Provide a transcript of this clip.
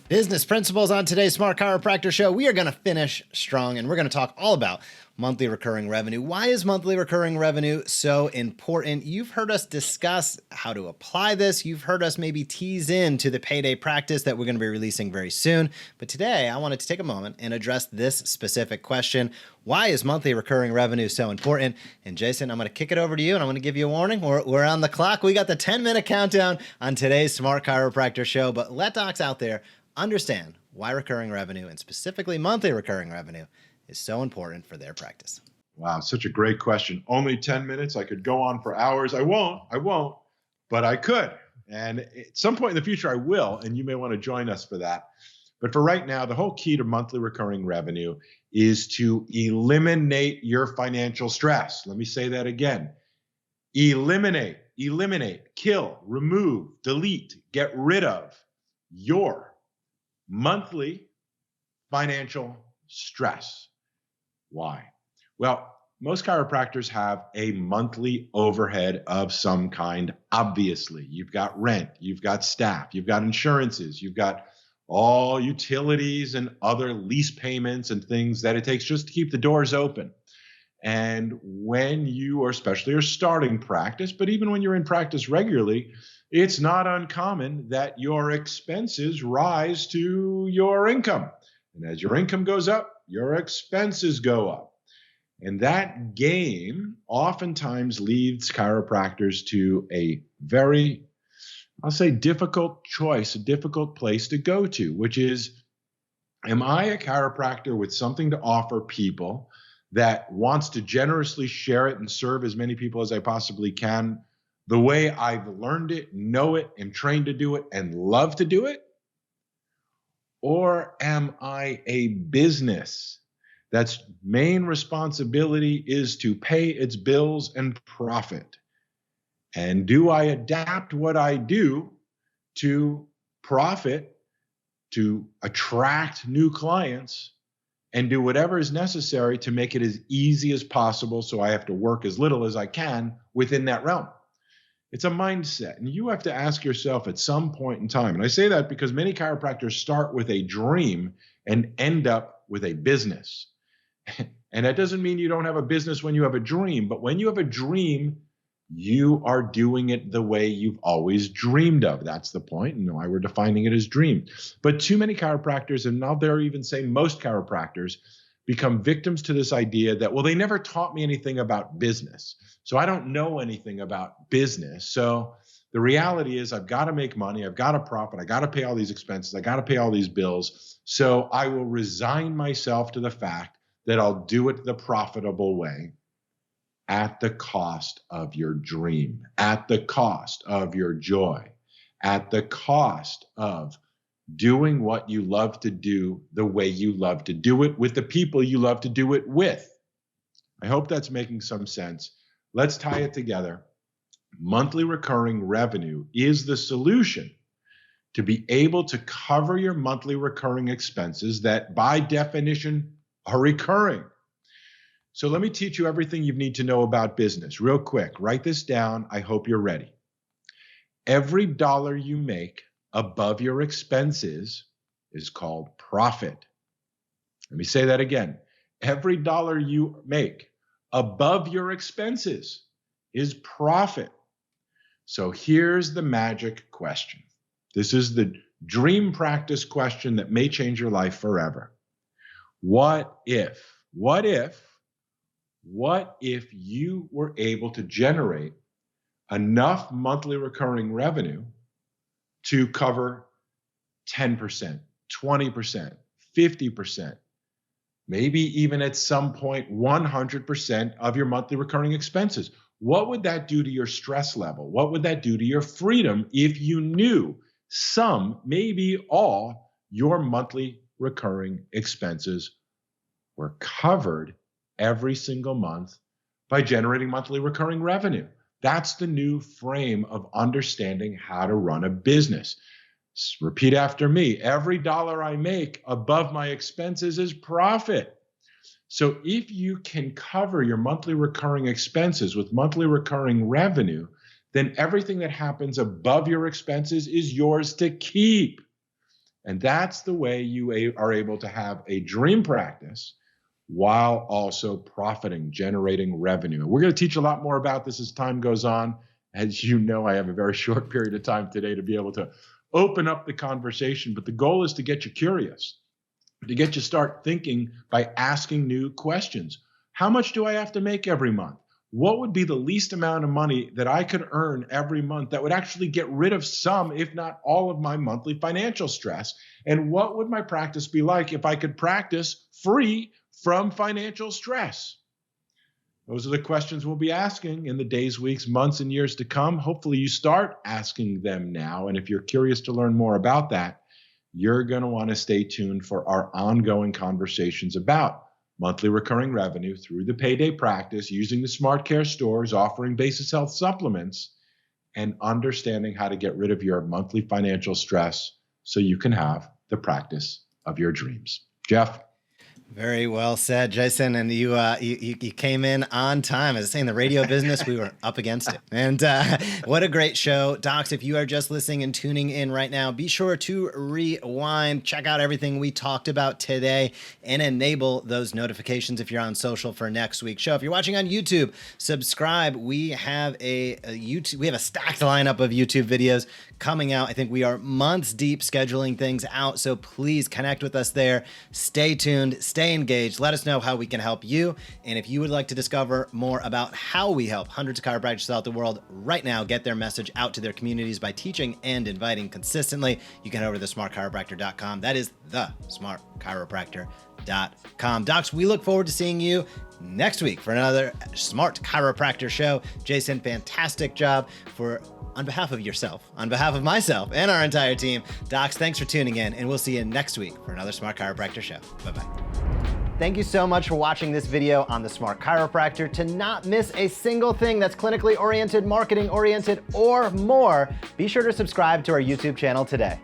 Business principles on today's Smart Chiropractor show. We are going to finish strong and we're going to talk all about monthly recurring revenue. Why is monthly recurring revenue so important? You've heard us discuss how to apply this. You've heard us maybe tease into the payday practice that we're going to be releasing very soon. But today I wanted to take a moment and address this specific question. Why is monthly recurring revenue so important? And Jason, I'm going to kick it over to you and I'm going to give you a warning. We're on the clock. We got the 10-minute countdown on today's Smart Chiropractor show. But let docs out there understand why recurring revenue, and specifically monthly recurring revenue, is so important for their practice. Wow, such a great question. Only 10 minutes. I could go on for hours. I won't, but I could. And at some point in the future, I will, and you may want to join us for that. But for right now, the whole key to monthly recurring revenue is to eliminate your financial stress. Let me say that again. Eliminate, kill, remove, delete, get rid of your monthly financial stress. Why? Well, most chiropractors have a monthly overhead of some kind. Obviously, you've got rent, you've got staff, you've got insurances, you've got all utilities and other lease payments and things that it takes just to keep the doors open. And when you are, especially are starting practice, but even when you're in practice regularly, it's not uncommon that your expenses rise to your income. And as your income goes up, your expenses go up. And that game oftentimes leads chiropractors to a very, I'll say, difficult choice, a difficult place to go to, which is, am I a chiropractor with something to offer people that wants to generously share it and serve as many people as I possibly can the way I've learned it, know it, am trained to do it, and love to do it? Or am I a business that's main responsibility is to pay its bills and profit? And do I adapt what I do to profit, to attract new clients, and do whatever is necessary to make it as easy as possible so I have to work as little as I can within that realm? It's a mindset, and you have to ask yourself at some point in time. And I say that because many chiropractors start with a dream and end up with a business. And that doesn't mean you don't have a business when you have a dream, but when you have a dream, you are doing it the way you've always dreamed of. That's the point, and why we're defining it as dream. But too many chiropractors, and now they're even saying most chiropractors, become victims to this idea that, well, they never taught me anything about business, so I don't know anything about business. So the reality is I've got to make money, I've got to profit, I got to pay all these expenses, I got to pay all these bills. So I will resign myself to the fact that I'll do it the profitable way at the cost of your dream, at the cost of your joy, at the cost of doing what you love to do the way you love to do it with the people you love to do it with. I hope that's making some sense. Let's tie it together. Monthly recurring revenue is the solution to be able to cover your monthly recurring expenses that by definition are recurring. So let me teach you everything you need to know about business real quick. Write this down. I hope you're ready. Every dollar you make above your expenses is called profit. Let me say that again. Every dollar you make above your expenses is profit. So here's the magic question. This is the dream practice question that may change your life forever. What if you were able to generate enough monthly recurring revenue to cover 10%, 20%, 50%, maybe even at some point 100% of your monthly recurring expenses? What would that do to your stress level? What would that do to your freedom if you knew some, maybe all, your monthly recurring expenses were covered every single month by generating monthly recurring revenue? That's the new frame of understanding how to run a business. Repeat after me. Every dollar I make above my expenses is profit. So if you can cover your monthly recurring expenses with monthly recurring revenue, then everything that happens above your expenses is yours to keep. And that's the way you are able to have a dream practice while also profiting, generating revenue. We're going to teach a lot more about this as time goes on. As you know, I have a very short period of time today to be able to open up the conversation, but the goal is to get you curious, to get you start thinking by asking new questions. How much do I have to make every month? What would be the least amount of money that I could earn every month that would actually get rid of some, if not all, of my monthly financial stress? And what would my practice be like if I could practice free from financial stress? Those are the questions we'll be asking in the days, weeks, months, and years to come. Hopefully you start asking them now. And if you're curious to learn more about that, you're going to want to stay tuned for our ongoing conversations about monthly recurring revenue through the payday practice, using the Smart Care stores, offering basis health supplements, and understanding how to get rid of your monthly financial stress so you can have the practice of your dreams. Jeff? Very well said, Jason. And you came in on time. As I say, in the radio business, we were up against it. And what a great show. Docs, if you are just listening and tuning in right now, be sure to rewind, check out everything we talked about today, and enable those notifications if you're on social for next week's show. If you're watching on YouTube, subscribe. We have a stacked lineup of YouTube videos coming out. I think we are months deep scheduling things out. So please connect with us there. Stay tuned. Stay engaged. Let us know how we can help you. And if you would like to discover more about how we help hundreds of chiropractors throughout the world right now get their message out to their communities by teaching and inviting consistently, you can head over to smartchiropractor.com. That is the smartchiropractor.com. Docs, we look forward to seeing you next week for another Smart Chiropractor show. Jason, fantastic job on behalf of yourself, on behalf of myself and our entire team. Docs, thanks for tuning in, and we'll see you next week for another Smart Chiropractor show. Bye-bye. Thank you so much for watching this video on the Smart Chiropractor. To not miss a single thing that's clinically oriented, marketing oriented, or more, be sure to subscribe to our YouTube channel today.